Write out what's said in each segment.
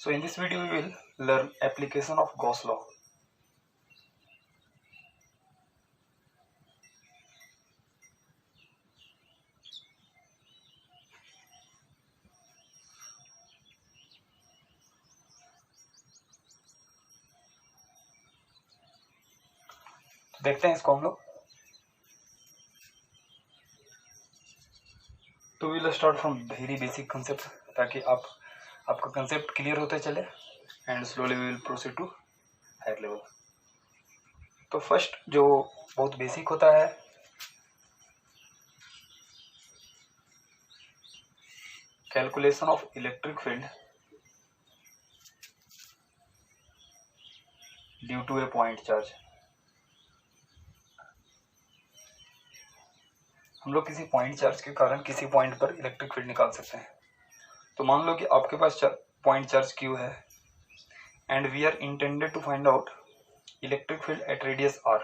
So in this video we will learn application of Gauss law. देखते हैं इसको हम लोग। तो we will start from very basic concept ताकि आपका कंसेप्ट क्लियर होते चले and slowly we will proceed to higher level. तो फर्स्ट जो बहुत बेसिक होता है calculation of electric field due to a point charge. हम लोग किसी पॉइंट चार्ज के कारण किसी पॉइंट पर इलेक्ट्रिक फील्ड निकाल सकते हैं। तो मान लो कि आपके पास पॉइंट चार्ज Q है and we are intended to find out electric field at radius R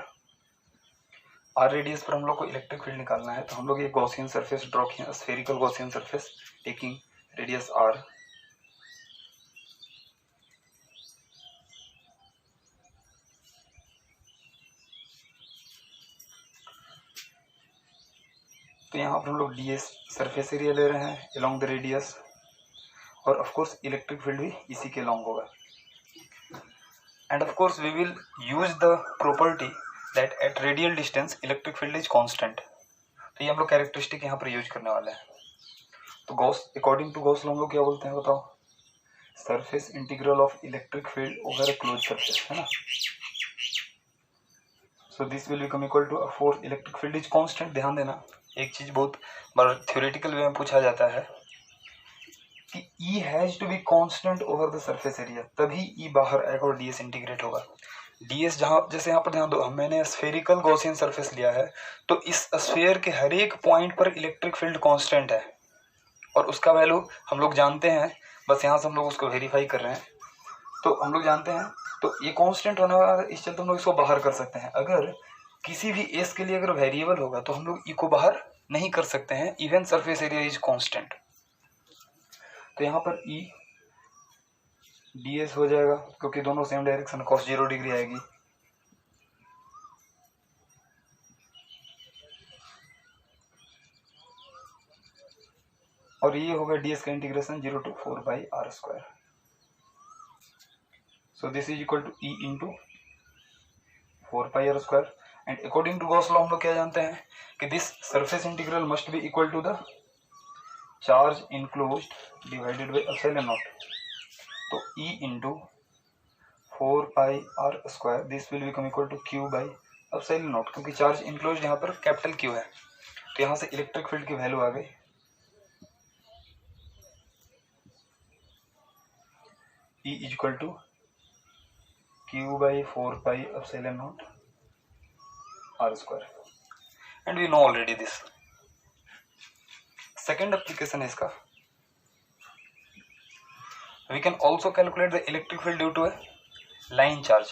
radius पर हम लोग को इलेक्ट्रिक फील्ड निकालना है। तो हम लोग ये गॉसियन सरफेस ड्रॉ किया, spherical Gaussian surface taking radius R। तो यहाँ पर हम लोग ds सरफेस एरिया ले रहे हैं अलोंग द रेडियस, और ऑफ कोर्स इलेक्ट्रिक फील्ड भी इसी के अलोंग होगा। And of course we will use the property that at radial distance electric field is constant. तो ये हम लोग कैरेक्टरिस्टिक यहाँ पर यूज करने वाले हैं। तो Gauss according to Gauss law हम लोग क्या बोलते हैं बताओ? Surface integral of electric field over close surface, है ना। So this will become equal to four electric field is constant. ध्यान देना, एक चीज बहुत बार थ्योरेटिकल वे में पूछा जाता है कि E has to be constant over the surface area, तभी E बाहर आएगा और ds इंटीग्रेट होगा। ds जहाँ, जैसे यहाँ पर ध्यान दो, मैंने स्फेरिकल गॉसियन सरफेस लिया है, तो इस स्फीयर के हर एक पॉइंट पर इलेक्ट्रिक फील्ड कांस्टेंट है और उसका वैल्यू हम लोग जानते हैं। बस यहाँ से हम लोग उसको वेरीफाई कर रहे हैं। तो हम लोग जानते हैं, तो ये कांस्टेंट होने वाला, इस चलते हम लोग इसको बाहर कर सकते हैं। अगर किसी भी एस के लिए अगर वेरिएबल होगा तो हम लोग ई को बाहर नहीं कर सकते हैं, even surface area is constant. तो यहाँ पर ई ds हो जाएगा क्योंकि दोनों सेम डायरेक्शन, cos 0 डिग्री आएगी। और ये होगा ds का integration 0 to 4 by r²। So this is equal to e into 4 pi r²। And according to Gauss law हम लोग क्या जानते हैं कि this surface integral must be equal to the charge enclosed divided by epsilon naught. तो E into 4 pi r², this will become equal to Q by epsilon naught, क्योंकि charge enclosed यहाँ पर कैपिटल Q है। तो यहाँ से electric field की value आ गई E is equal to Q by 4 pi epsilon naught r²। And we know already this. Second application है इसका, we can also calculate the electric field due to a line charge।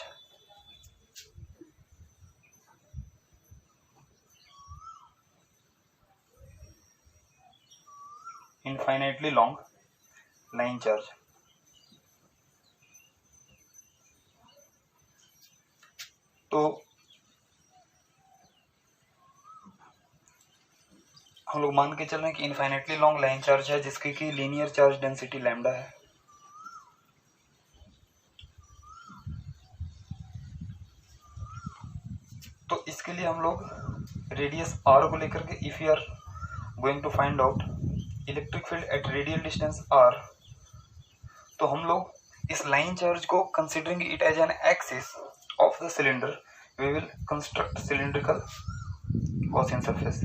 infinitely long line charge। तो हम लोग मान के चल रहे हैं कि इनफाइनेटली लॉन्ग लाइन चार्ज है जिसकी की लीनियर चार्ज डेंसिटी लैम्डा है। तो इसके लिए हम लोग रेडियस r को लेकर के if you are going to find out electric field at radial distance r, तो हम लोग इस लाइन चार्ज को considering it as an axis of the cylinder we will construct cylindrical Gaussian surface.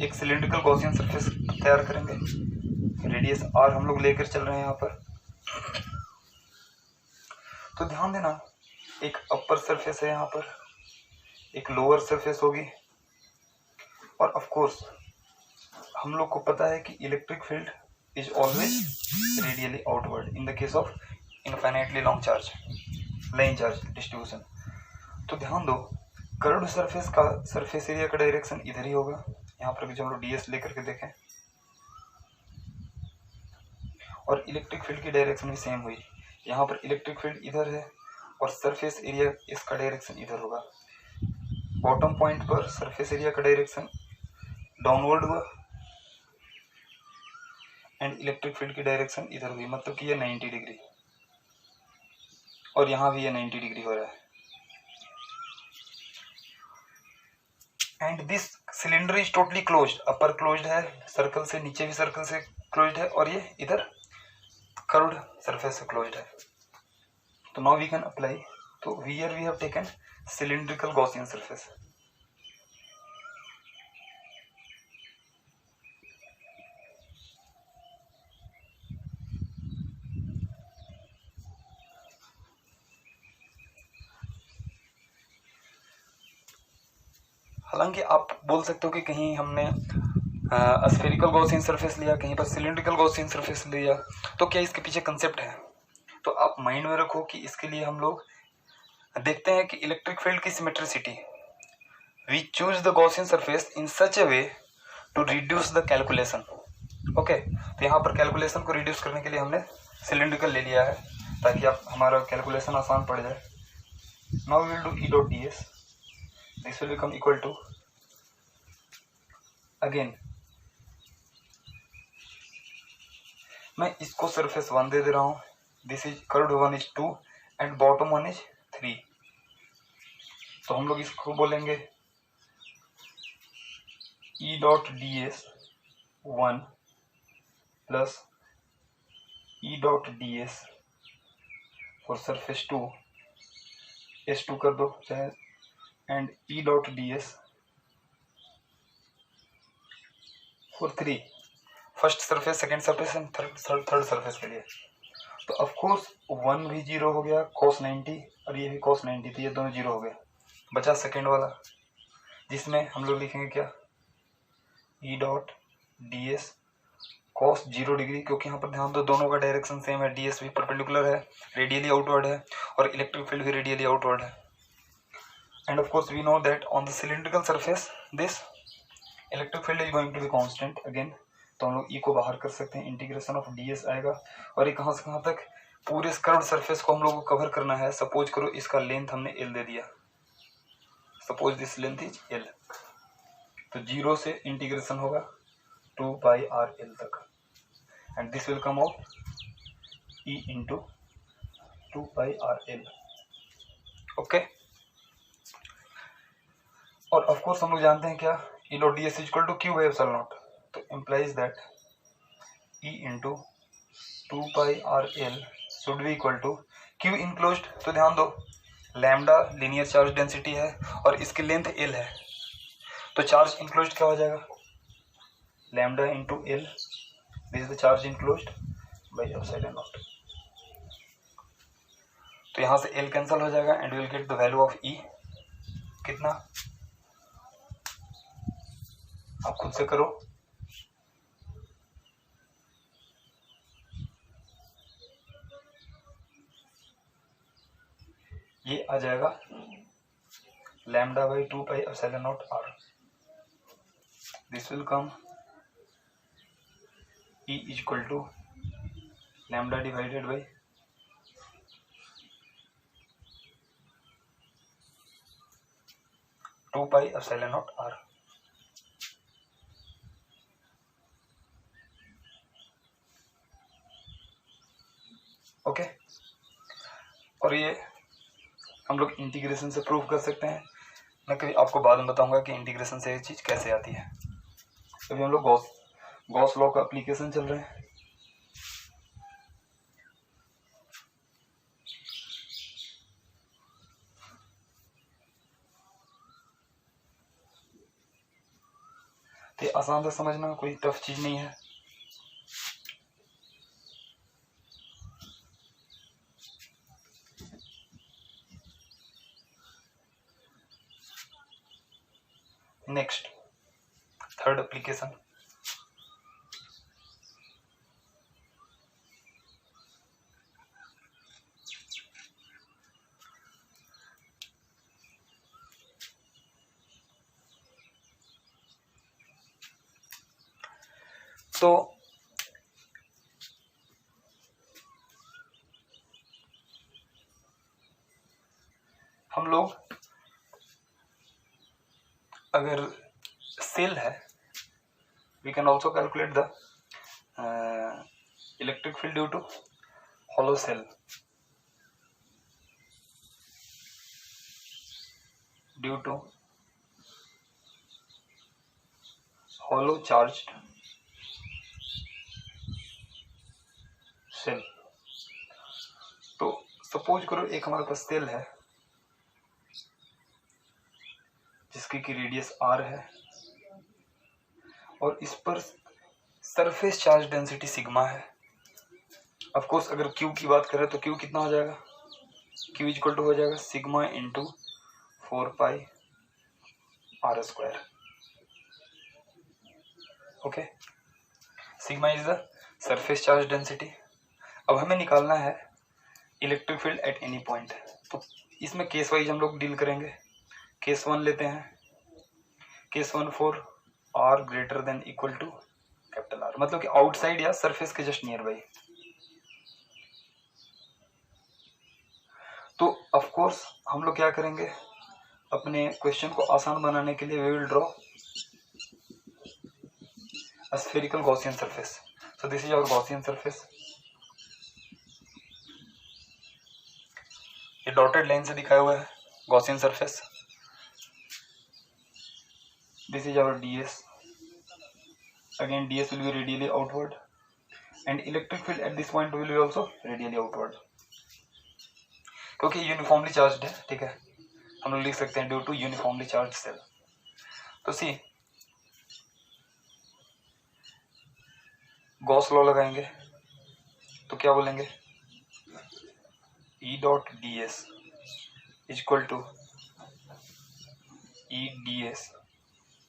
एक cylindrical Gaussian surface तैयार करेंगे, radius r हम लोग लेकर चल रहे हैं यहाँ पर। तो ध्यान देना, एक अपर सरफेस है यहाँ पर, एक लोअर सरफेस होगी, और ऑफ कोर्स हम लोग को पता है कि electric field is always radially outward in the case of infinitely long charge line charge distribution. तो ध्यान दो, कर्व्ड सरफेस का सरफेस एरिया का डायरेक्शन इधर ही होगा। यहाँ पर जो हम लोग ds लेकर के देखें, और इलेक्ट्रिक फील्ड की डायरेक्शन भी सेम हुई। यहाँ पर इलेक्ट्रिक फील्ड इधर है और सरफेस एरिया इसका डायरेक्शन इधर होगा। बॉटम पॉइंट पर सरफेस एरिया का डायरेक्शन डाउनवर्ड हुआ एंड इलेक्ट्रिक फील्ड की डायरेक्शन इधर हुई, मतलब कि ये 90 डिग्री और यहाँ भी ये 90 डिग्री हो रहा है। And this cylinder is totally closed, upper closed है सर्कल से, नीचे भी सर्कल से क्लोज्ड है और ये इधर कर्व्ड सरफेस से क्लोज्ड है। तो नाउ वी कैन अप्लाई, तो here we have taken cylindrical Gaussian surface. हालांकि आप बोल सकते हो कि कहीं हमने स्फेरिकल गॉसियन सरफेस लिया, कहीं पर सिलिंड्रिकल गॉसियन सरफेस लिया, तो क्या इसके पीछे कंसेप्ट है? तो आप माइंड में रखो कि इसके लिए हम लोग देखते हैं कि इलेक्ट्रिक फील्ड की symmetricity, we choose the Gaussian surface in such a way to reduce the calculation. Okay, तो यहाँ पर कैलकुलेशन को रिड्यूस करने के लिए हमने सिलिंड्रिकल ले लिया है ताकि आप हमारा कैलकुलेशन आसान पड़ जाए। Now we will do E dot ds, this will become equal to, again मैं इसको सरफेस 1 दे रहा हूँ, this is curved 1 is 2 and bottom 1 is 3। तो हम लोग इसको बोलेंगे E dot ds 1 plus E dot ds for surface 2, S2 कर दो चाहे, and E dot ds for 3, first surface, second surface and third surface के लिए। तो ऑफ कोर्स 1 भी 0 हो गया cos 90 और ये भी cos 90 थी, ये दोनों 0 हो गए। बचा सेकेंड वाला जिसमें हम लोग लिखेंगे क्या, E dot ds cos 0 degree, क्योंकि यहाँ पर ध्यान दो दोनों का डायरेक्शन सेम है, ds भी परपेंडिकुलर है, रेडियली आउटवर्ड है और इलेक्ट्रिक फील्ड भी रेडियली आउटवर्ड है। And of course we know that on the cylindrical surface this electric field is going to be constant again. तो हम लोग E को बाहर कर सकते हैं, इंटीग्रेशन ऑफ ds आएगा और ये कहाँ से कहाँ तक, पूरे कर्व्ड सरफेस को हम लोग को कवर करना है। सपोज करो इसका लेंथ हमने l दे दिया, suppose this length is l, तो 0 से इंटीग्रेशन होगा 2 पाई r l तक and this will come out E into 2 pi r l। Okay, और ऑफ कोर्स हम लोग जानते हैं क्या, E dot ds equal to q by epsilon naught, तो implies that E into 2 pi r l should be equal to q enclosed. तो ध्यान दो लैम्डा लीनियर चार्ज डेंसिटी है और इसकी लेंथ l है, तो चार्ज इनक्लोज्ड क्या हो जाएगा, lambda into l, this is the charge enclosed by epsilon naught. तो यहाँ से l कैंसिल हो जाएगा and will get the value of E, कितना आप खुद से करो, ये आ जाएगा lambda by 2 pi epsilon naught r, this will come E is equal to lambda divided by 2 pi epsilon naught r। Okay, और ये हम लोग इंटीग्रेशन से प्रूव कर सकते हैं। मैं कभी आपको बाद में बताऊंगा कि इंटीग्रेशन से ये चीज़ कैसे आती है। अभी हम लोग गॉस लॉ का एप्लीकेशन चल रहे हैं। तो ये आसान से समझना, कोई टफ चीज़ नहीं है। नेक्स्ट थर्ड एप्लीकेशन, तो हम लोग अगर सेल है, we can also calculate the electric field due to hollow cell due to hollow charged cell। तो सपोज करो एक हमारे पास सेल है जिसकी की रेडियस r है और इस पर सरफेस चार्ज डेंसिटी सिग्मा है। ऑफ कोर्स अगर Q की बात करें तो Q कितना हो जाएगा, Q इक्वल टू हो जाएगा sigma into 4 pi r square. Okay, sigma is the surface charge density. अब हमें निकालना है electric field at any point. तो इसमें केस वाइज हम लोग डील करेंगे। केस 1 लेते हैं, case 1 for r greater than equal to capital R, मतलब कि आउटसाइड या सरफेस के जस्ट नियर बाई। तो ऑफ कोर्स हम लोग क्या करेंगे, अपने क्वेश्चन को आसान बनाने के लिए we will draw a spherical Gaussian surface. So this is our Gaussian surface। ये डॉटेड लाइन से दिखाया हुआ है Gaussian surface। This is our ds। Again ds will be radially outward and electric field at this point will be also radially outward, क्योंकि uniformly charged है। ठीक है, हम लोग लिख सकते हैं due to uniformly charge cell. तो सी गॉस लॉ लगाएंगे तो क्या बोलेंगे, E dot D S equal to E D S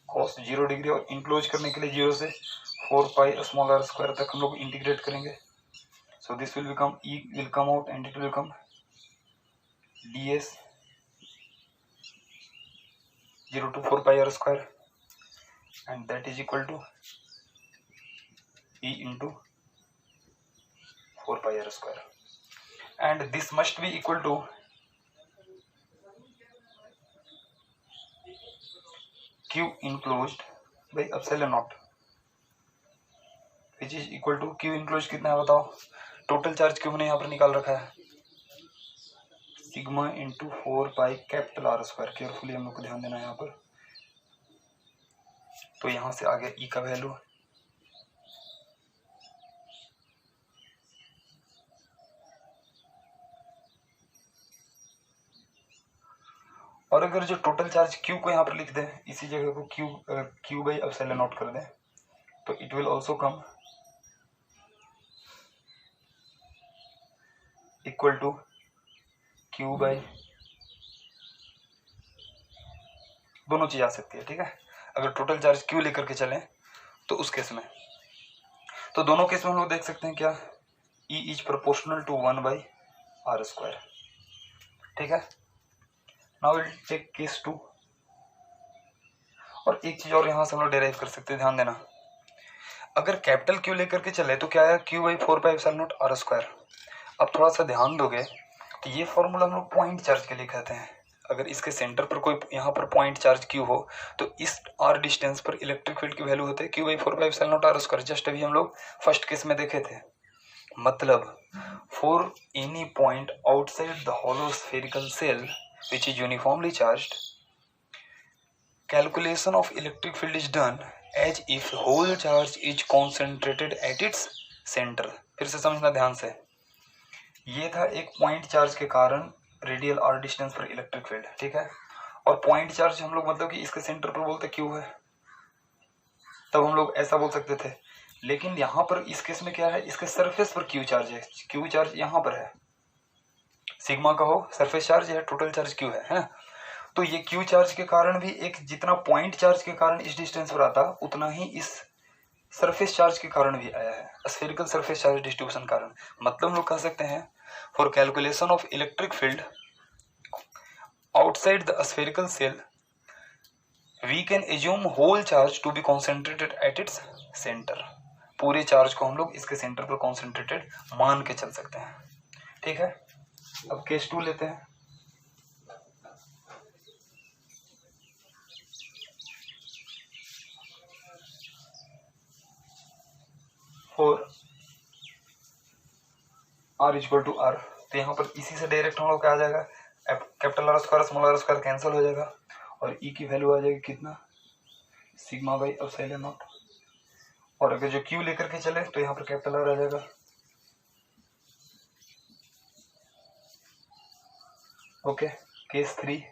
cos 0 degree, और इंक्लोज करने के लिए 0 से 4 पाई स्मॉल r स्क्वायर तक हम लोग इंटीग्रेट करेंगे। सो this will become E will come out and it will become D S 0 to 4 pi r square and that is equal to E into 4 pi r square, and this must be equal to Q enclosed by epsilon naught which is equal to Q enclosed कितना है बताओ, total charge क्यों हमने यहाँ पर निकाल रखा है sigma into 4 pi capital R square. Carefully हम लोग को ध्यान देना है यहाँ पर। तो यहाँ से आगे E का वैल्यू और अगर जो टोटल चार्ज Q को यहाँ पर लिख दें, इसी जगह को Q बाई एप्सिलॉन नॉट कर दें, तो it will also come equal to Q by, दोनों चीज आ सकती है। ठीक है, अगर टोटल चार्ज Q लेकर के चलें तो उस केस में, तो दोनों केस में हम लोग देख सकते हैं क्या, E is proportional to 1 by R square. ठीक है, नाउ विल टेक केस 2। और एक चीज और यहाँ से हम लोग डेराइव कर सकते हैं, ध्यान देना, अगर कैपिटल Q लेकर के चले तो क्या है Q by 4 pi epsilon naught R square. अब थोड़ा सा ध्यान दोगे तो ये फॉर्मूला हम लोग पॉइंट चार्ज के लिए कहते हैं। अगर इसके सेंटर पर कोई यहाँ पर पॉइंट चार्ज Q हो तो इस R डिस्टेंस पर इलेक्ट्रिक फील्ड की वैल्यू होती है Q by 4 pi epsilon naught R square. Just अभी हम लोग फर्स्ट केस में देखे थे। मतलब for any point outside the hollow spherical shell which is uniformly charged, calculation of electric field is done as if whole charge is concentrated at its center। फिर से समझना ध्यान से, ये था एक पॉइंट चार्ज के कारण रेडियल r डिस्टेंस पर इलेक्ट्रिक फील्ड। ठीक है, और पॉइंट चार्ज हम लोग मतलब कि इसके सेंटर पर बोलते Q है, तब हम लोग ऐसा बोल सकते थे। लेकिन यहाँ पर इस केस में क्या है, इसके सरफेस पर Q चार्ज है, Q चार्ज यहाँ पर है, सिग्मा का हो सरफेस चार्ज है, टोटल चार्ज Q है ना। तो ये Q चार्ज के कारण भी एक जितना पॉइंट चार्ज के कारण इस डिस्टेंस पर आता, उतना ही इस सरफेस चार्ज के कारण भी आया है, स्फेरिकल सरफेस चार्ज डिस्ट्रीब्यूशन कारण। मतलब हम लोग कह सकते हैं for calculation of electric field outside the spherical cell we can assume whole charge to be concentrated at its centre. पूरे चार्ज को हम लोग इसके सेंटर पर कॉन्सेंट्रेटेड मान के चल सकते हैं। ठीक है, अब केस 2 लेते हैं। 4 r इक्वल टू r। तो यहाँ पर इसी से डायरेक्ट हम लोग क्या आ जाएगा, capital R square small are square cancel हो जाएगा और ई की वैल्यू आ जाएगी कितना, सिग्मा बाई एप्सिलॉन नॉट। और अगर जो क्यू लेकर के चले तो यहाँ पर कैपिटल आर आ जाएगा। ओके, केस 3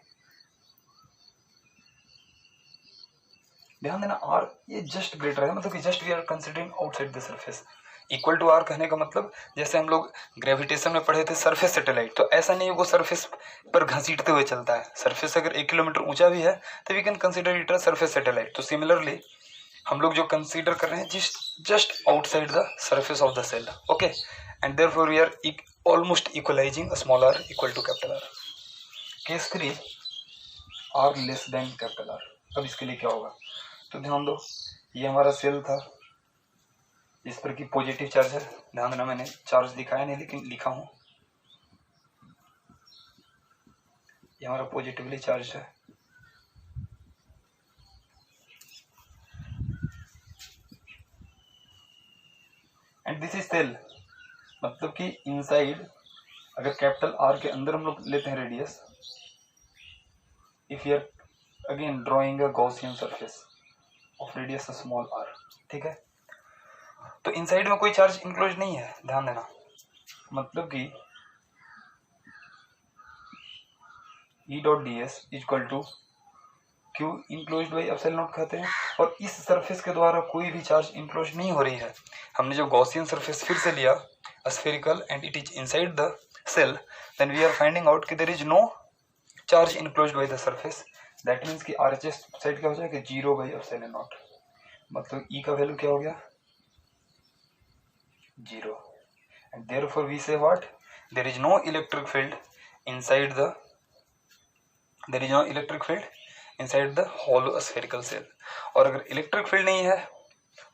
ध्यान देना, आर ये जस्ट ग्रेटर है, मतलब कि just we are considering outside the surface. Equal to R कहने का मतलब जैसे हम लोग ग्रेविटेशन में पढ़े थे सरफेस सैटेलाइट, तो ऐसा नहीं वो सरफेस पर घसीटते हुए चलता है। सरफेस अगर 1 किलोमीटर ऊंचा भी है तो we can consider it a surface satellite. तो सिमिलरली हम लोग जो कंसीडर कर रहे हैं just outside the surface of the cell. Okay, and therefore we are almost equalising small R equal to capital R. Case 3 R less than capital R. अब इसके लिए क्या होगा, तो ध्यान दो, ये हमारा सेल था, इस पर की पॉजिटिव चार्ज है। ध्यान देना, मैंने चार्ज दिखाया नहीं लेकिन लिखा हूं, ये हमारा पॉजिटिवली चार्ज है। एंड दिस इज सेल, मतलब कि इनसाइड अगर कैपिटल आर के अंदर हम लोग लेते हैं radius, if you are again drawing a Gaussian surface of radius small r, ठीक है, तो इनसाइड में कोई चार्ज इंक्लोज नहीं है। ध्यान देना, मतलब कि E dot D S equal to Q enclose by epsilon naught कहते हैं। और इस सरफेस के द्वारा कोई भी चार्ज इंक्लोज नहीं हो रही है। हमने जो गॉसियन सरफेस फिर से लिया spherical and it is inside the shell, then we are finding out कि there is no charge enclose by the surface. That means कि आर एच एस साइड क्या हो जाएगा, 0 बाई एप्सिलॉन नॉट, मतलब ई का वैल्यू क्या हो गया, 0। and therefore we say what, there is no electric field inside the hollow spherical cell। और अगर इलेक्ट्रिक फील्ड नहीं है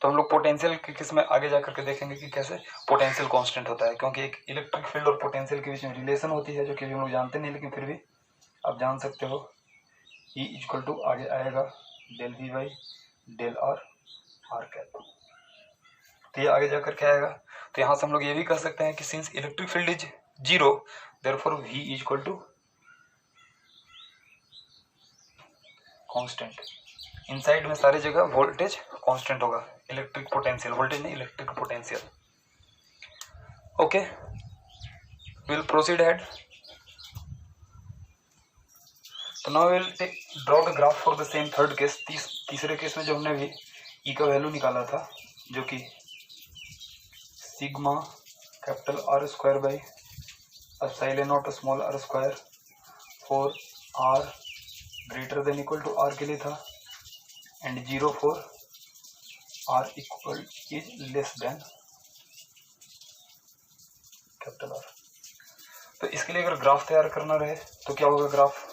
तो हम लोग पोटेंशियल के किस में आगे जाकर के देखेंगे कि कैसे पोटेंशियल कांस्टेंट होता है, क्योंकि एक इलेक्ट्रिक फील्ड और पोटेंशियल के बीच में रिलेशन होती है जो कि हम लोग जानते नहीं, लेकिन फिर भी आप जान सकते हो। ई इक्वल टू आगे आएगा del V by del r r cap, तो ये आगे जाकर क्या आएगा। तो यहाँ से हम लोग ये भी कह सकते हैं कि since electric field is 0, therefore V equal to constant. Inside में सारी जगह वोल्टेज कांस्टेंट होगा, इलेक्ट्रिक पोटेंशियल, वोल्टेज नहीं electric potential. Okay, will proceed head. तो now will draw the graph for the same third case. तीसरे case में जो हमने भी ई का वैल्यू निकाला था, जो कि sigma capital R square by epsilon naught small are square for r greater than equal to r के लिए था, and 0 for r equal is less than capital R. तो इसके लिए अगर ग्राफ तैयार करना रहे तो क्या होगा, ग्राफ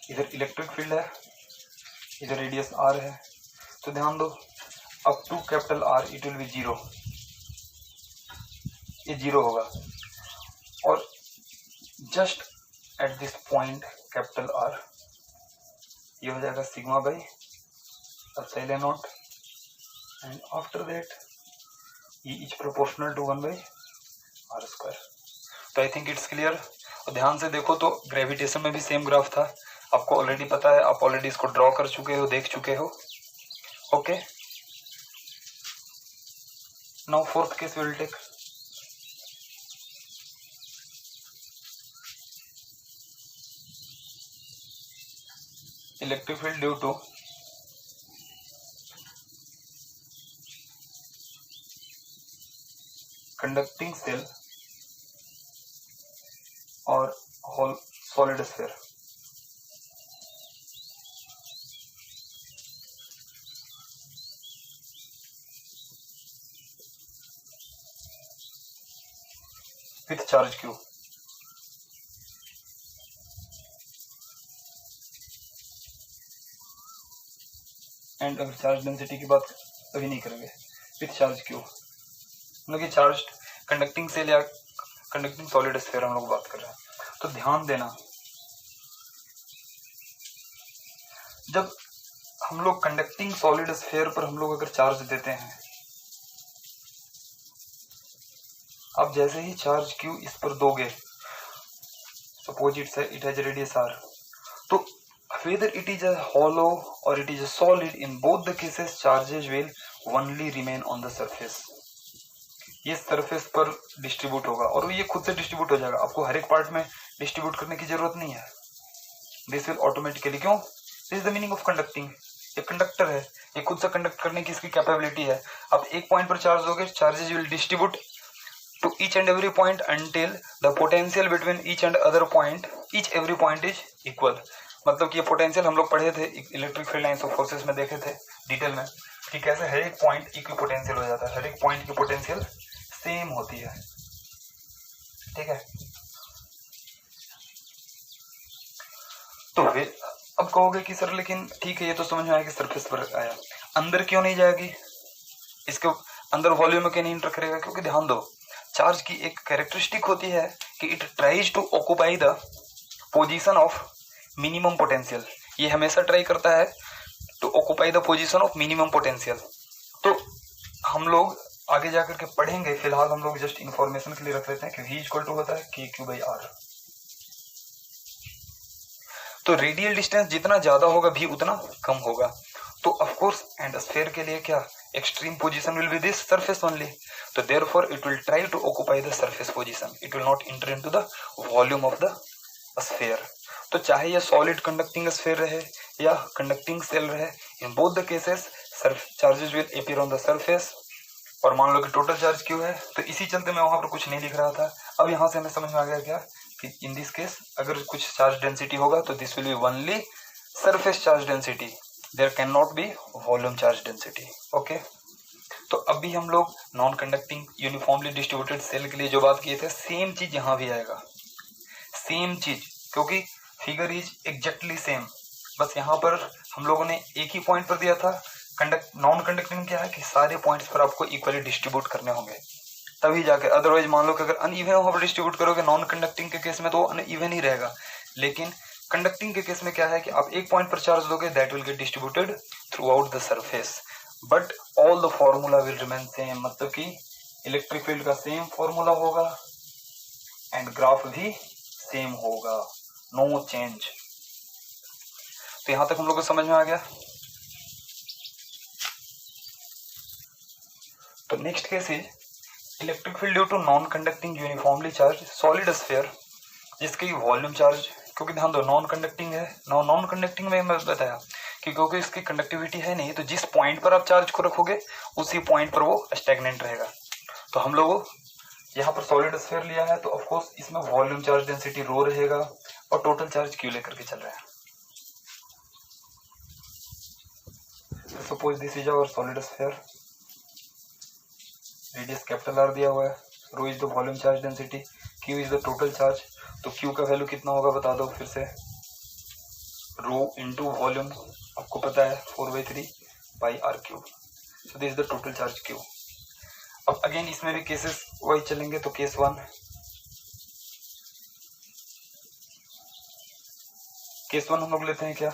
इधर इलेक्ट्रिक फील्ड है, इधर रेडियस आर है, तो ध्यान दो up to capital R it will be 0, ये 0 होगा, और just at this point capital R ये हो जाएगा sigma by epsilon naught, and after that E is proportional to 1 by r square. तो आई थिंक इट्स क्लियर। और ध्यान से देखो तो ग्रेविटेशन में भी सेम ग्राफ था, आपको ऑलरेडी पता है, आप ऑलरेडी इसको ड्रॉ कर चुके हो, देख चुके हो। Okay, now fourth case will take. Electric field due to conducting shell और whole solid sphere. With charge Q. And अगर चार्ज डेंसिटी की बात अभी नहीं करेंगे, विथ चार्ज क्यू, मतलब कि चार्ज कंडक्टिंग सेल या कंडक्टिंग सॉलिड स्फीयर हम लोग बात कर रहे हैं। तो ध्यान देना, जब हम लोग कंडक्टिंग सॉलिड स्फीयर पर हम लोग अगर चार्ज देते हैं, अब जैसे ही चार्ज q इस पर दोगे, suppose it has radius r, तो whether it is a hollow or it is a solid, in both the cases charges will only remain on the surface. ये सरफेस पर डिस्ट्रीब्यूट होगा और ये खुद से डिस्ट्रीब्यूट हो जाएगा, आपको हर एक पार्ट में डिस्ट्रीब्यूट करने की जरूरत नहीं है. दिस विल ऑटोमेटिकली, क्यों? This is the meaning of conducting. ये कंडक्टर है, ये खुद से कंडक्ट करने की इसकी कैपेबिलिटी है. आप एक पॉइंट पर चार्ज दोगे, charges will distribute to each and every point until the potential between each and other point, each every point is equal. मतलब कि ये पोटेंशियल हम लोग पढ़े थे electric field lines of forces में, देखे थे डिटेल में कि कैसे हर एक पॉइंट इक्वी पोटेंशियल हो जाता है, हर एक पॉइंट की पोटेंशियल सेम होती है. ठीक है, तो वे अब कहोगे कि सर लेकिन ठीक है ये तो समझ में आया कि सरफेस पर आया, अंदर क्यों नहीं जाएगी, इसके अंदर वॉल्यूम में क्यों नहीं इंटर करेगा? क्योंकि ध्यान दो, चार्ज की एक कैरेक्टरिस्टिक होती है कि it tries to occupy the position of minimum potential. ये हमेशा ट्राई करता है to occupy the position of minimum potential. तो हम लोग आगे जाकर के पढ़ेंगे, फिलहाल हम लोग जस्ट इंफॉर्मेशन के लिए रख लेते हैं कि v इक्वल टू होता है KQ/R. तो रेडियल डिस्टेंस जितना ज्यादा होगा v उतना कम होगा. तो ऑफ कोर्स एंड स्फीयर के लिए क्या extreme position will be this surface only, so therefore it will try to occupy the surface position, it will not enter into the volume of the sphere. तो चाहे ये solid conducting sphere रहे या conducting cell रहे, in both the cases charges will appear on the surface. और मान लो कि टोटल चार्ज क्यों है, तो इसी चलते मैं वहां पर कुछ नहीं लिख रहा था. अब यहाँ से हमें समझ में आ गया क्या कि इन दिस केस अगर कुछ चार्ज डेंसिटी होगा तो this will be only surface charge density, there can not be volume charge density. Okay, तो अभी हम लोग non conducting uniformly distributed shell के लिए जो बात किए थे, सेम चीज यहाँ भी आएगा, सेम चीज, क्योंकि फिगर इज एग्जैक्टली सेम. बस यहाँ पर हम लोगों ने एक ही पॉइंट पर दिया था. नॉन कंडक्टिंग क्या है कि सारे पॉइंट्स पर आपको इक्वली डिस्ट्रीब्यूट करने होंगे तभी जाके, अदरवाइज मान लो कि अगर अनइवन वहां पर डिस्ट्रीब्यूट करोगे नॉन कंडक्टिंग के केस में तो अनइवन ही रहेगा. लेकिन कंडक्टिंग के केस में क्या है कि आप एक पॉइंट पर चार्ज दोगे, that will get distributed through out the surface, but all the formula will remain same. मतलब कि इलेक्ट्रिक फील्ड का सेम फॉर्मूला होगा एंड ग्राफ भी सेम होगा, नो चेंज. तो यहां तक हम लोग को समझ में आ गया. तो next case is electric field due to non conducting uniformly charge solid sphere, जिसकी वॉल्यूम चार्ज, क्योंकि ध्यान दो नॉन कंडक्टिंग है, नॉन कंडक्टिंग में मैं बताया कि क्योंकि इसकी कंडक्टिविटी है नहीं, तो जिस पॉइंट पर आप चार्ज को रखोगे उसी पॉइंट पर वो स्टैग्नेंट रहेगा. तो हम लोग यहाँ पर सॉलिड स्फीयर लिया है, तो ऑफ कोर्स इसमें वॉल्यूम चार्ज डेंसिटी रो रहेगा और टोटल चार्ज क्यू लेकर के चल रहा है. Suppose this is our solid sphere, radius capital R दिया हुआ है, rho is the volume charge density, Q is the total charge. तो क्यू का वैल्यू कितना होगा बता दो फिर से, रो इंटू वॉल्यूम आपको पता है 4/3 pi R cube. So this is the total charge Q. अब अगेन इसमें भी केसेस वही चलेंगे. तो केस 1, हम लोग लेते हैं क्या,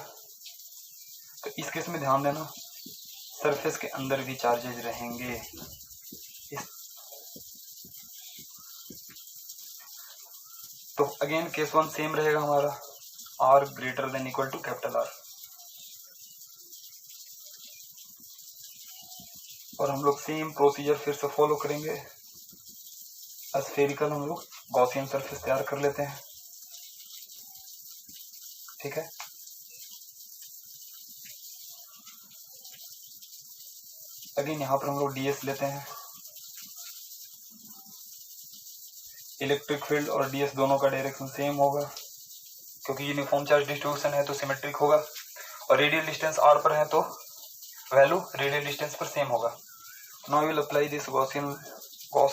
तो इस केस में ध्यान देना सरफेस के अंदर भी चार्जेज रहेंगे. तो अगेन केस 1 सेम रहेगा हमारा, r greater than equal to capital R. और हम लोग सेम प्रोसीजर फिर से फॉलो करेंगे. स्फेरिकल हम लोग गॉसियन सरफेस तैयार कर लेते हैं. ठीक है, अगेन यहाँ पर हम लोग डीएस लेते हैं. इलेक्ट्रिक फील्ड और डीएस दोनों का डायरेक्शन सेम होगा, क्योंकि यूनिफॉर्म चार्ज डिस्ट्रीब्यूशन है तो सिमेट्रिक होगा. और रेडियल डिस्टेंस आर पर है तो वैल्यू रेडियल डिस्टेंस पर सेम होगा. Now will apply this Gauss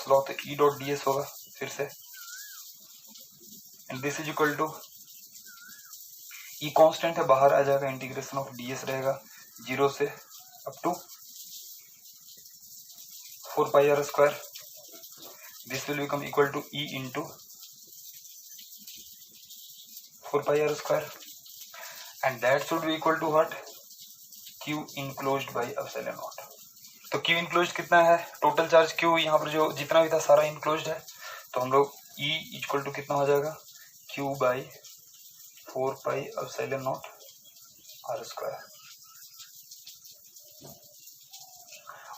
law, तो ई डॉट डी एस होगा फिर से, and this is equal to E constant है, बाहर आ जाएगा, इंटीग्रेशन ऑफ डी एस रहेगा 0 से up to 4 pi r square. This will become equal to E into 4 pi r square, and that should be equal to what, Q enclosed by epsilon naught. तो Q enclosed कितना है, total charge Q यहाँ पर जो जितना भी था सारा इनक्लोज्ड है, तो हम लोग E इक्वल टू कितना हो जाएगा, Q by 4 pi epsilon naught are square.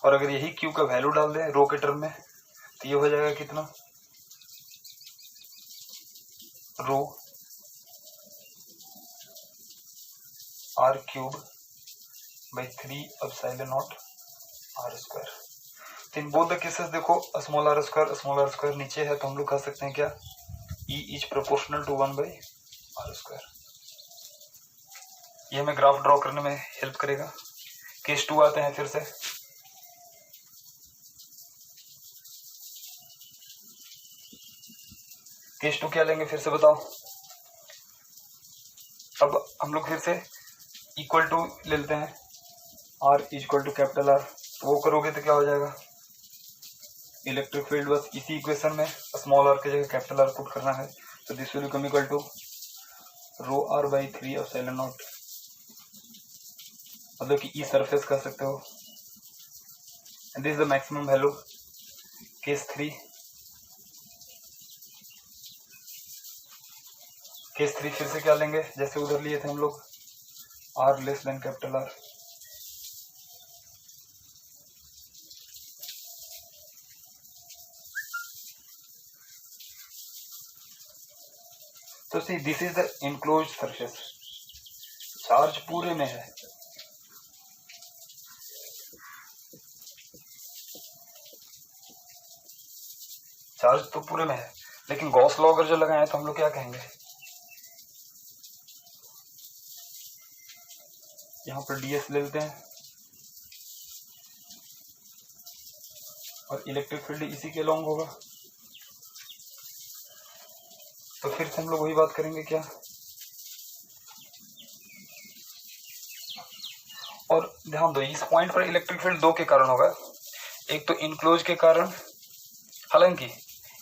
और अगर यही क्यू का वैल्यू डाल दें रो के टर्म में, तो ये हो जाएगा कितना, rho R cube by 3 epsilon naught are square. तो इन बोथ द केसेस देखो स्मॉल आर स्क्वायर नीचे है, तो हम लोग कह सकते हैं क्या, E is proportional to 1 by r square. ये हमें ग्राफ ड्रॉ करने में हेल्प करेगा। केस 2 आते हैं फिर से। केस 2 क्या लेंगे फिर से बताओ। अब हम लोग फिर से इक्वल टू ले लेते हैं, R equal to capital R। वो करोगे तो क्या हो जाएगा, इलेक्ट्रिक फील्ड बस इसी इक्वेशन में स्मॉल r की जगह कैपिटल R पुट करना है, तो this will become equal to rho r by 3 epsilon naught, मतलब कि E सरफेस कह सकते हो। And this is the maximum value. Case 3 फिर से क्या लेंगे, जैसे उधर लिए थे हम लोग, R less than capital R। तो see this is the enclose surface, charge पूरे में है, चार्ज तो पूरे में है, लेकिन गॉस लॉ अगर जो लगाए तो हम लोग क्या कहेंगे, यहाँ पर ds ले लेते हैं और इलेक्ट्रिक फील्ड इसी के लॉन्ग होगा। तो फिर से हम लोग वही बात करेंगे क्या, और ध्यान दो इस पॉइंट पर इलेक्ट्रिक फील्ड दो के कारण होगा, एक तो इनक्लोज के कारण, हालांकि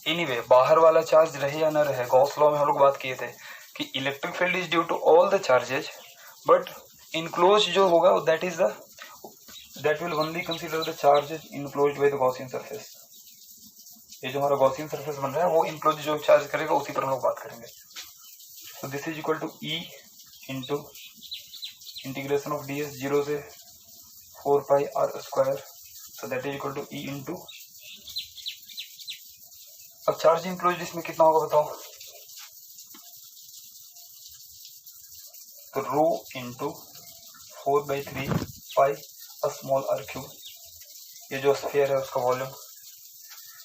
एनीवे बाहर वाला चार्ज रहे या न रहे, गॉस लॉ में हम लोग बात किए थे कि electric field is due to all the charges, but enclose जो होगा that will only consider the charges enclosed by the Gaussian surface. ये जो हमारा गॉसियन सरफेस बन रहा है वो इनक्लोज जो चार्ज करेगा उसी पर हम लोग बात करेंगे। तो this is equal to E into integration of ds 0 से 4 pi r square, so that is equal to E into, अब चार्ज इनक्लोज इसमें कितना होगा बताओ, तो rho into 4/3 pi small r cube, ये जो स्फीयर है उसका वॉल्यूम।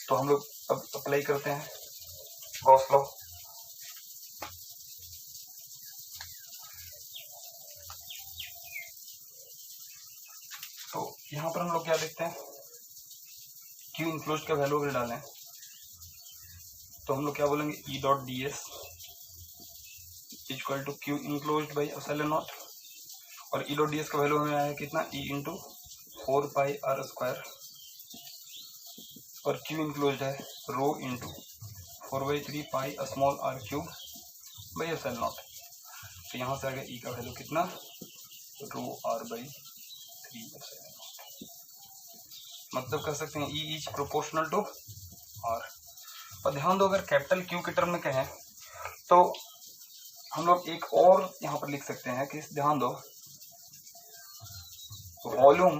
तो हम लोग अब अप्लाई करते हैं गॉस लॉ। तो यहाँ पर हम लोग क्या देखते हैं, क्यू इनक्लोज का वैल्यू अगर डालें तो हम लोग क्या बोलेंगे, E dot D S equal to Q enclose by epsilon naught, और E डॉट डी एस का वैल्यू हमें आया है कितना, E into 4 pi r square, और क्यू इनक्लोज है rho into 4/3 pi small r cube by epsilon naught. तो यहाँ से आ गया E का वैल्यू कितना, rho r by 3 epsilon naught, मतलब कह सकते हैं E is proportional to R। और ध्यान दो अगर कैपिटल Q के टर्म में कहें तो हम लोग एक और यहाँ पर लिख सकते हैं कि ध्यान दो, वॉल्यूम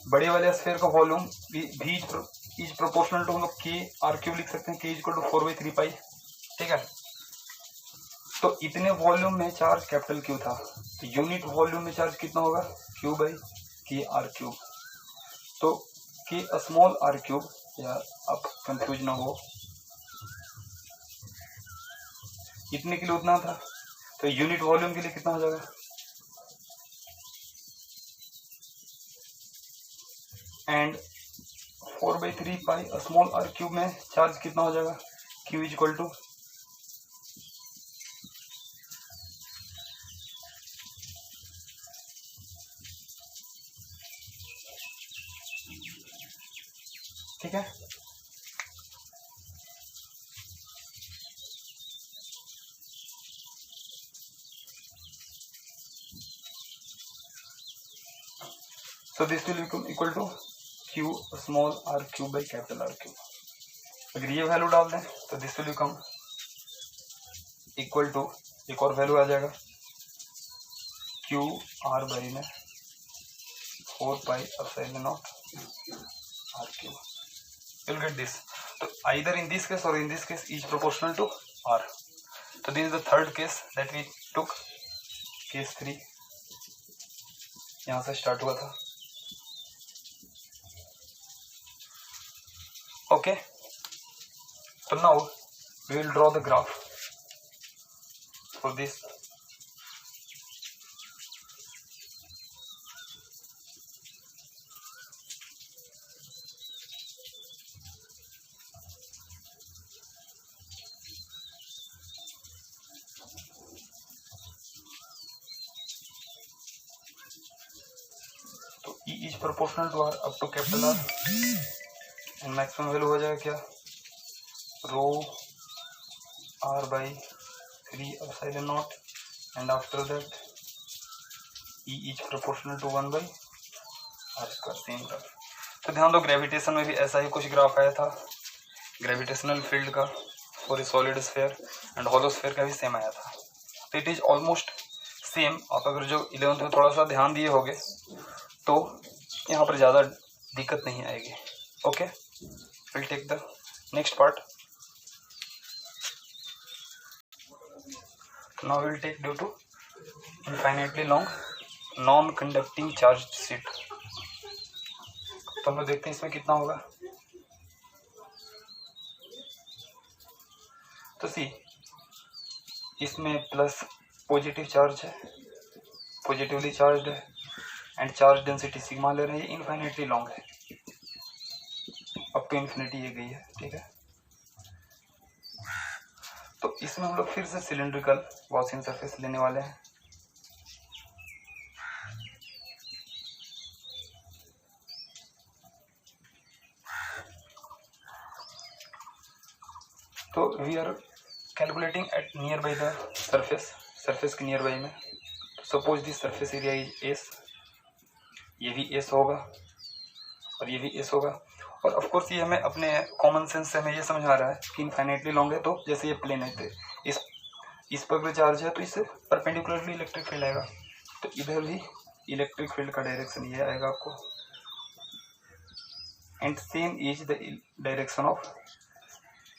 बड़े वाले स्फीयर का वॉल्यूम भी इज प्रोपोर्शनल टू, हम लोग के आर क्यूब लिख सकते हैं, के इक्वल टू 4/3 पाई, ठीक है। तो इतने वॉल्यूम में चार्ज कैपिटल Q था, तो यूनिट वॉल्यूम में चार्ज कितना होगा, Q बाई के आर क्यूब। तो के स्मॉल आर क्यूब, यार आप कंफ्यूज ना हो, इतने के लिए उतना था, तो यूनिट वॉल्यूम के लिए कितना हो जाएगा, and 4/3 pi small r cube में चार्ज कितना हो जाएगा, Q इज इक्वल टू, ठीक है। So this will become equal to Q small r cube by capital R cube. अगर ये वैल्यू डाल दें तो this will become equal to, एक और वैल्यू आ जाएगा क्यू आर बाई में 4 pi epsilon naught r cube. You'll get this. So either in this case or in this case is proportional to r. So this is the third case that we took. Case 3 यहाँ से start हुआ था. Okay. So now we will draw the graph for this. तो E is proportional to R up to capital R and maximum value हो जाएगा क्या, रो R by 3 epsilon naught and after that E is proportional to 1 by R square. Same graph. तो ध्यान दो gravitation में भी ऐसा ही कुछ ग्राफ आया था, ग्रेविटेशनल फील्ड का for a solid sphere and hollow sphere का भी सेम आया था. तो इट इज ऑलमोस्ट सेम. आप अगर जो 11th में थोड़ा सा ध्यान दिए होगे तो यहाँ पर ज़्यादा दिक्कत नहीं आएगी. Okay, will take the next part. Now will take due to infinitely long non conducting charge sheet. तो हम लोग देखते हैं इसमें कितना होगा. तो सी, इसमें प्लस पॉजिटिव चार्ज है, पॉजिटिवली चार्ज है एंड चार्ज डेंसिटी सिग्मा ले रहे हैं. इनफाइनाइटली लॉन्ग है, अप टू इन्फिनिटी ये गई है. ठीक है, तो इसमें हम लोग फिर से सिलिंड्रिकल गॉसियन सरफेस लेने वाले हैं. तो we are calculating at near by the surface, surface के नियर बाई में. Suppose this surface area is s, ये भी एस होगा और ये भी एस होगा. और ऑफ कोर्स ये हमें अपने कॉमन सेंस से हमें ये समझ आ रहा है कि इनफाइनाइटली लॉन्ग है. तो जैसे ये प्लेन है तो इस पर भी चार्ज है तो इससे परपेंडिकुलरली इलेक्ट्रिक फील्ड आएगा. तो इधर भी इलेक्ट्रिक फील्ड का डायरेक्शन ये आएगा आपको. And same is the direction of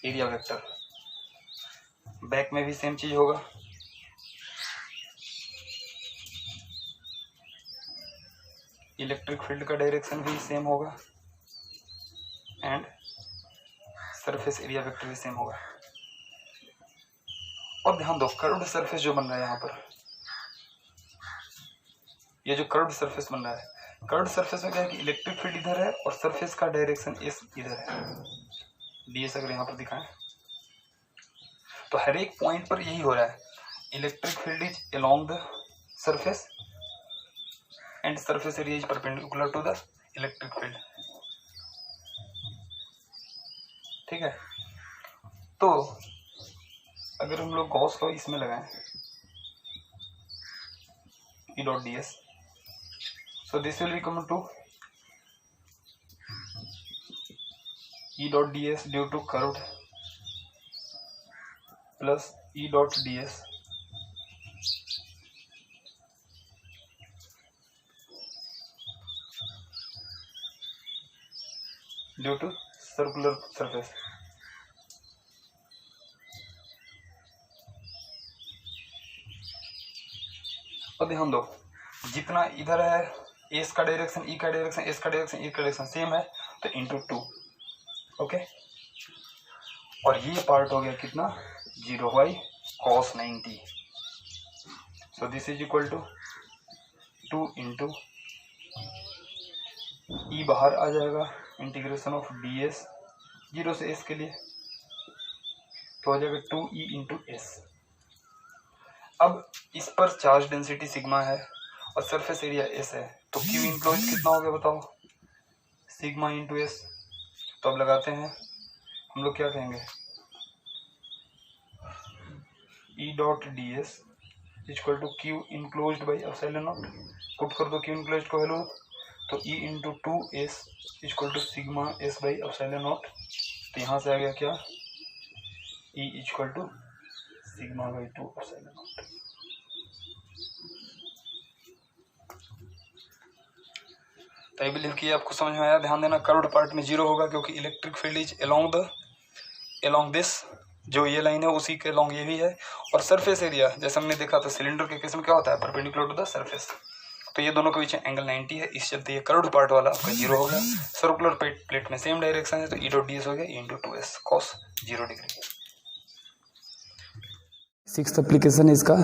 area vector. Back में भी सेम चीज होगा. इलेक्ट्रिक फील्ड का डायरेक्शन भी सेम होगा एंड सरफेस एरिया वेक्टर भी सेम होगा. और ध्यान दो कर्व्ड सरफेस जो बन रहा है यहाँ पर, ये जो कर्व्ड सरफेस बन रहा है, कर्व्ड सरफेस में क्या है कि इलेक्ट्रिक फील्ड इधर है और सरफेस का डायरेक्शन एस इधर है. डीएस अगर यहाँ पर दिखाएं तो हर एक पॉइंट पर यही हो रहा है. Electric field is along the surface and surface area is perpendicular to the electric field. ठीक है, तो अगर हम लोग गॉस लॉ इसमें लगाएं E dot ds, so this will become to E dot ds due to curved plus E dot ds due to circular surface. और ध्यान दो जितना इधर है एस का डायरेक्शन, ई का डायरेक्शन, एस का डायरेक्शन, ई का डायरेक्शन सेम है तो इंटू 2. ओके, और ये पार्ट हो गया कितना 0 by cos 90. So this is equal to 2 into E बाहर आ जाएगा इंटीग्रेशन ऑफ ds 0 से s के लिए तो हो जाएगा 2e इंटू एस. अब इस पर चार्ज डेंसिटी सिग्मा है और सरफेस एरिया एस है तो क्यू इनक्लोज कितना हो गया बताओ, सिग्मा इंटू एस. तो अब लगाते हैं हम लोग क्या कहेंगे, E dot D S equal to Q enclose by epsilon naught. Put कर दो क्यू इनक्लोज को वैल्यू तो E into 2s equal to sigma s by epsilon naught. तो यहाँ से आ गया क्या, E equal to sigma by 2 epsilon naught. तो आई बिलीव कि आपको समझ में आया। ध्यान देना कर्व्ड पार्ट में 0 होगा क्योंकि electric field is along this, जो ये लाइन है उसी के अलोंग ये भी है। और सरफेस एरिया जैसे हमने देखा था सिलेंडर के केस में क्या होता है, परपेंडिकुलर टू द सरफेस। तो ये दोनों के बीच में एंगल 90 है, इस चलते ये कर्व्ड पार्ट वाला आपका 0 हो गया। सर्कुलर प्लेट में सेम डायरेक्शन है तो E डॉट ds हो गया E into 2s cos 0 degree. 6th application इसका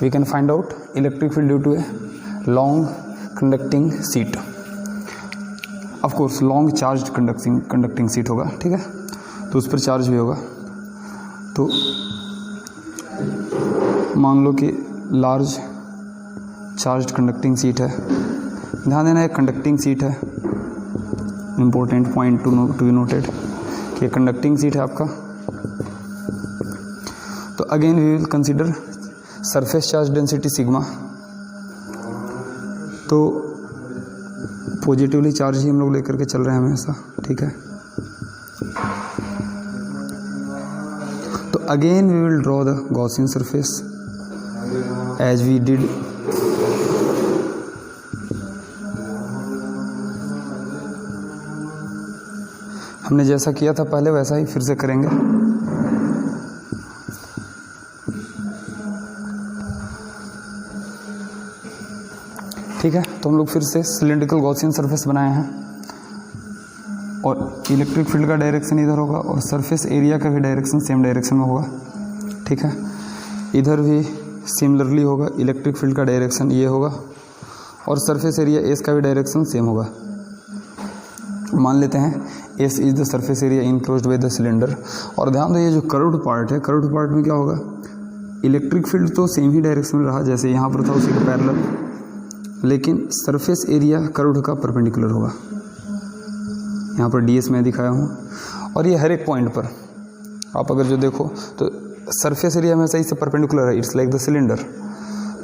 we can find out electric field due to a long conducting sheet. Of course long charge conducting sheet होगा, ठीक है, तो उस पर चार्ज भी होगा। तो मान लो कि लार्ज चार्ज कंडक्टिंग सीट है। ध्यान देना एक कंडक्टिंग सीट है, important point to be noted कि ये कंडक्टिंग सीट है आपका। तो again we will consider surface charge density sigma. तो पॉजिटिवली चार्ज ही हम लोग लेकर के चल रहे हैं हमेशा, ठीक है। तो again we will draw the Gaussian surface as we did हमने जैसा किया था पहले वैसा ही फिर से करेंगे। ठीक है, तो हम लोग फिर से सिलेंड्रिकल गॉसियन सरफेस बनाए हैं और इलेक्ट्रिक फील्ड का डायरेक्शन इधर होगा और सरफेस एरिया का भी डायरेक्शन सेम डायरेक्शन में होगा, ठीक है। इधर भी सिमिलरली होगा, इलेक्ट्रिक फील्ड का डायरेक्शन ये होगा और सरफेस एरिया एस का भी डायरेक्शन सेम होगा। मान लेते हैं S is the surface area enclosed by the cylinder. और ध्यान दो ये जो कर्व्ड पार्ट है, कर्व्ड पार्ट में क्या होगा, इलेक्ट्रिक फील्ड तो सेम ही डायरेक्शन में रहा जैसे यहाँ पर था उसी के पैरेलल, लेकिन सरफेस एरिया कर्व्ड का परपेंडिकुलर होगा। यहाँ पर ds में दिखाया हूँ और ये हर एक पॉइंट पर आप अगर जो देखो तो सरफेस एरिया हमेशा इससे परपेंडिकुलर है, इट्स लाइक द सिलेंडर।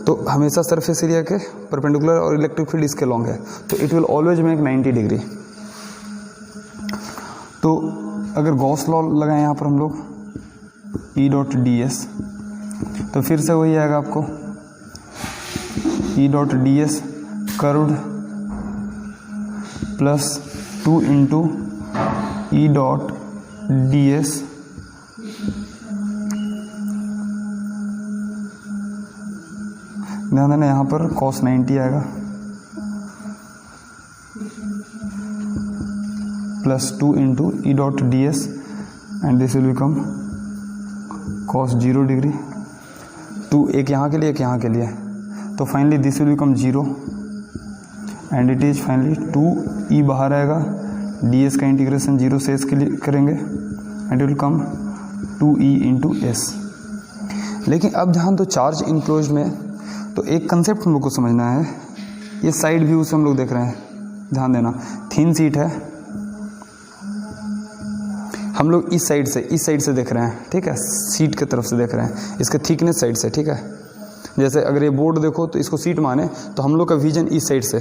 तो हमेशा सरफेस एरिया के परपेंडिकुलर और इलेक्ट्रिक फील्ड इसके लॉन्ग है, तो it will always make 90 degree. तो अगर गॉस लॉ लगाएं यहाँ पर हम लोग E डॉट ds, तो फिर से वही आएगा आपको E dot ds curved plus 2 into E dot ds ध्यान देना यहाँ पर cos 90 आएगा plus 2 into E dot ds and this will become cos 0 degree. 2 एक यहाँ के लिए एक यहाँ के लिए, तो finally this will become 0 and it is finally 2E बाहर आएगा, ds का इंटीग्रेशन 0 से s के लिए करेंगे and it will come 2E into s। लेकिन अब ध्यान दो चार्ज इनक्लोज में तो एक कंसेप्ट हम लोग को समझना है, ये साइड व्यू से हम लोग देख रहे हैं, ध्यान देना थिन सीट है, हम लोग इस साइड से देख रहे हैं, ठीक है, सीट की तरफ से देख रहे हैं, इसके थिकनेस साइड से, ठीक है। जैसे अगर ये बोर्ड देखो तो इसको सीट माने तो हम लोग का विजन इस साइड से,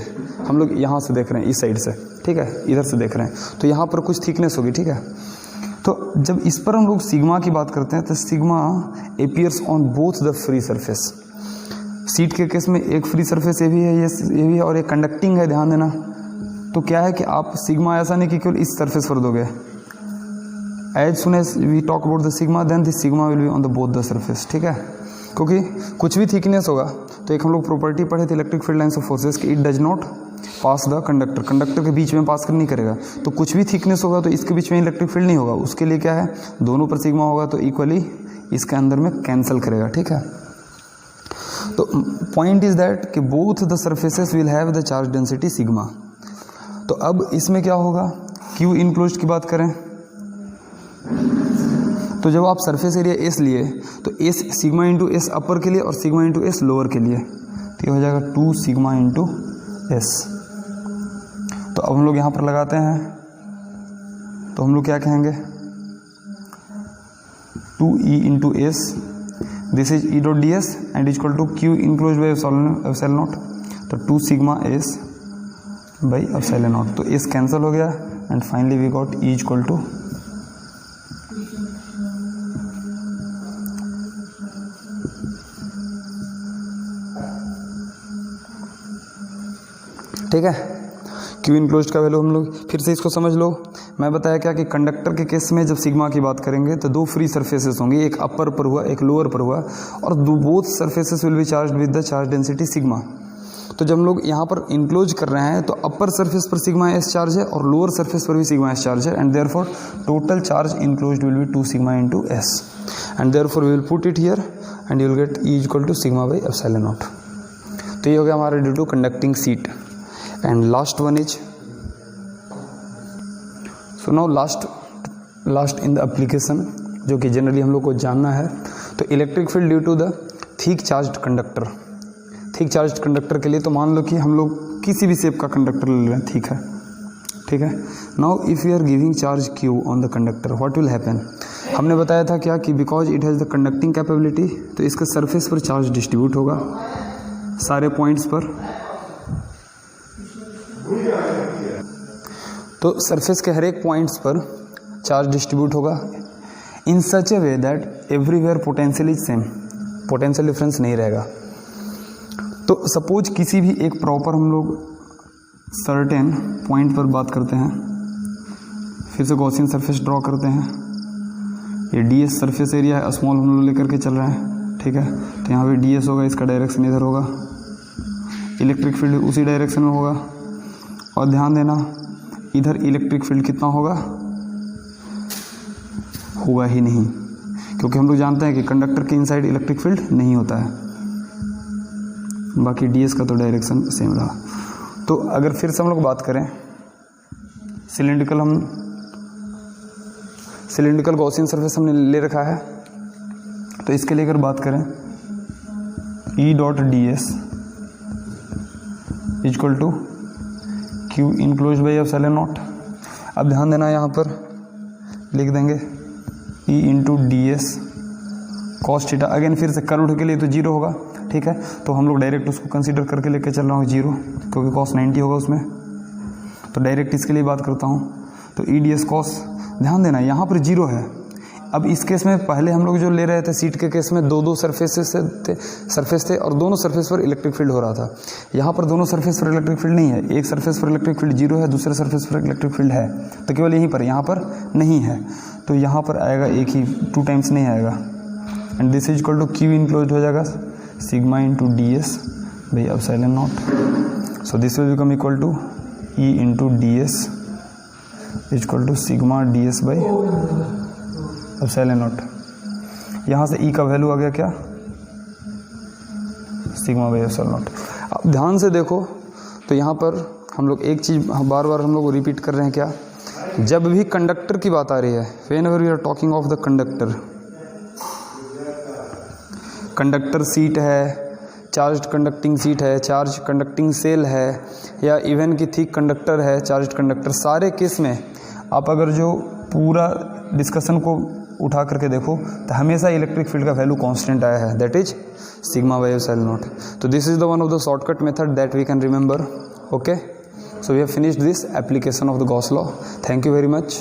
हम लोग यहाँ से देख रहे हैं इस साइड से, ठीक है, इधर से देख रहे हैं, तो यहाँ पर कुछ थिकनेस होगी, ठीक है। तो जब इस पर हम लोग सिग्मा की बात करते हैं तो sigma appears on both the free surface. Seat के केस में एक फ्री सरफेस ये भी है, ये भी है और एक कंडक्टिंग है, ध्यान देना। तो क्या है कि आप सिग्मा ऐसा नहीं कि केवल इस सरफेस पर दोगे, as soon as we talk about the sigma then this sigma will be on the both the surface, ठीक है। क्योंकि कुछ भी थिकनेस होगा तो एक हम लोग प्रॉपर्टी पढ़े थे electric field lines of forces कि it does not pass the conductor, conductor के बीच में पास नहीं करेगा। तो कुछ भी थिकनेस होगा तो इसके बीच में इलेक्ट्रिक फील्ड नहीं होगा, उसके लिए क्या है, दोनों पर सिग्मा होगा तो इक्वली इसके अंदर में कैंसिल करेगा, ठीक है। तो पॉइंट इज दैट कि both the surfaces will have the charge density sigma. तो अब इसमें क्या होगा, क्यू इनक्लोज्ड की बात करें तो जब आप सरफेस एरिया एस लिए तो एस सिग्मा इंटू एस अपर के लिए और सिग्मा इंटू एस लोअर के लिए, तो ये हो जाएगा 2 सिग्मा इंटू एस। तो अब हम लोग यहाँ पर लगाते हैं तो हम लोग क्या कहेंगे, 2E into s, this is E dot ds and equal to Q enclose by epsilon naught, तो 2 sigma s by epsilon naught. तो इस कैंसिल हो गया and finally we got E equal to ठीक है। क्यू इनक्लोज्ड का value हम लोग फिर से इसको समझ लो। मैं बताया क्या कि कंडक्टर के केस में जब सिग्मा की बात करेंगे तो दो फ्री सरफेसेस होंगी, एक अपर पर हुआ एक लोअर पर हुआ, और both surfaces will be charged with the charge density sigma. तो जब हम लोग यहाँ पर इनक्लोज कर रहे हैं तो अपर सरफेस पर सिग्मा एस चार्ज है और लोअर सरफेस पर भी सिग्मा एस चार्ज है, and therefore total charge enclosed will be 2 sigma into s, and therefore we will put it here and you will get E equal to sigma by epsilon naught. तो ये हो गया हमारा due to conducting sheet. And last one is, so now last in the application जो कि generally हम लोग को जानना है, तो electric field due to the thick charged conductor. Thick charged conductor के लिए तो मान लो कि हम लोग किसी भी शेप का कंडक्टर ले रहे हैं, ठीक है। Now if you are giving charge Q on the conductor, what will happen. हमने बताया था क्या कि because it has the conducting capability, तो इसके सरफेस पर चार्ज डिस्ट्रीब्यूट होगा सारे पॉइंट्स पर। तो सरफेस के हर एक पॉइंट्स पर चार्ज डिस्ट्रीब्यूट होगा in such a way that everywhere potential is same, potential difference नहीं रहेगा। तो सपोज किसी भी एक प्रॉपर हम लोग सर्टेन पॉइंट पर बात करते हैं, फिर से गॉसियन सरफेस ड्रॉ करते हैं। ये ds सरफेस एरिया है, स्मॉल हम लोग लेकर के चल रहे हैं, ठीक है। तो यहाँ पे ds होगा, इसका डायरेक्शन इधर होगा, इलेक्ट्रिक फील्ड उसी डायरेक्शन में होगा, और ध्यान देना इधर इलेक्ट्रिक फील्ड कितना होगा ही नहीं, क्योंकि हम लोग जानते हैं कि कंडक्टर के इनसाइड इलेक्ट्रिक फील्ड नहीं होता है। बाकी ds का तो डायरेक्शन सेम रहा। तो अगर फिर से हम लोग बात करें सिलिंड्रिकल गॉसियन सरफेस हमने ले रखा है, तो इसके लिए अगर बात करें E dot ds equal to Q enclose by epsilon naught. अब ध्यान देना यहाँ पर लिख देंगे E into d S cos theta. Again फिर से कर्व के लिए तो जीरो होगा, ठीक है। तो हम लोग डायरेक्ट उसको कंसीडर करके लेके चल रहा हूँ जीरो, क्योंकि कॉस 90 होगा उसमें। तो डायरेक्ट इसके लिए बात करता हूँ, तो ई डी एस कॉस, ध्यान देना यहाँ पर जीरो है। अब इस केस में पहले हम लोग जो ले रहे थे सीट के केस में दो सरफेस थे और दोनों सरफेस पर इलेक्ट्रिक फील्ड हो रहा था। यहाँ पर दोनों सरफेस पर इलेक्ट्रिक फील्ड नहीं है, एक सरफेस पर इलेक्ट्रिक फील्ड जीरो है, दूसरे सरफेस पर इलेक्ट्रिक फील्ड है, तो केवल यहीं पर, यहाँ पर नहीं है। तो यहाँ पर आएगा एक ही, 2 टाइम्स नहीं आएगा, and this is equal to Q enclose हो जाएगा sigma into d s by epsilon naught. So this will become equal to E into d S equal to sigma d s by epsilon naught. यहाँ से ई का value आ गया क्या, sigma by epsilon naught. अब ध्यान से देखो तो यहाँ पर हम लोग एक चीज़ बार बार हम लोग रिपीट कर रहे हैं, क्या, जब भी कंडक्टर की बात आ रही है, whenever we are talking of the conductor sheet है, चार्ज कंडक्टिंग सीट है, चार्ज कंडक्टिंग सेल है, या इवन की थिक कंडक्टर है, चार्ज कंडक्टर, सारे केस में आप अगर जो पूरा डिस्कशन को उठा करके देखो तो हमेशा इलेक्ट्रिक फील्ड का वैल्यू कांस्टेंट आया है, that is sigma by epsilon naught. तो this is the one of the shortcut method that we can remember. Okay, so we have finished this application of the Gauss law. Thank you very much.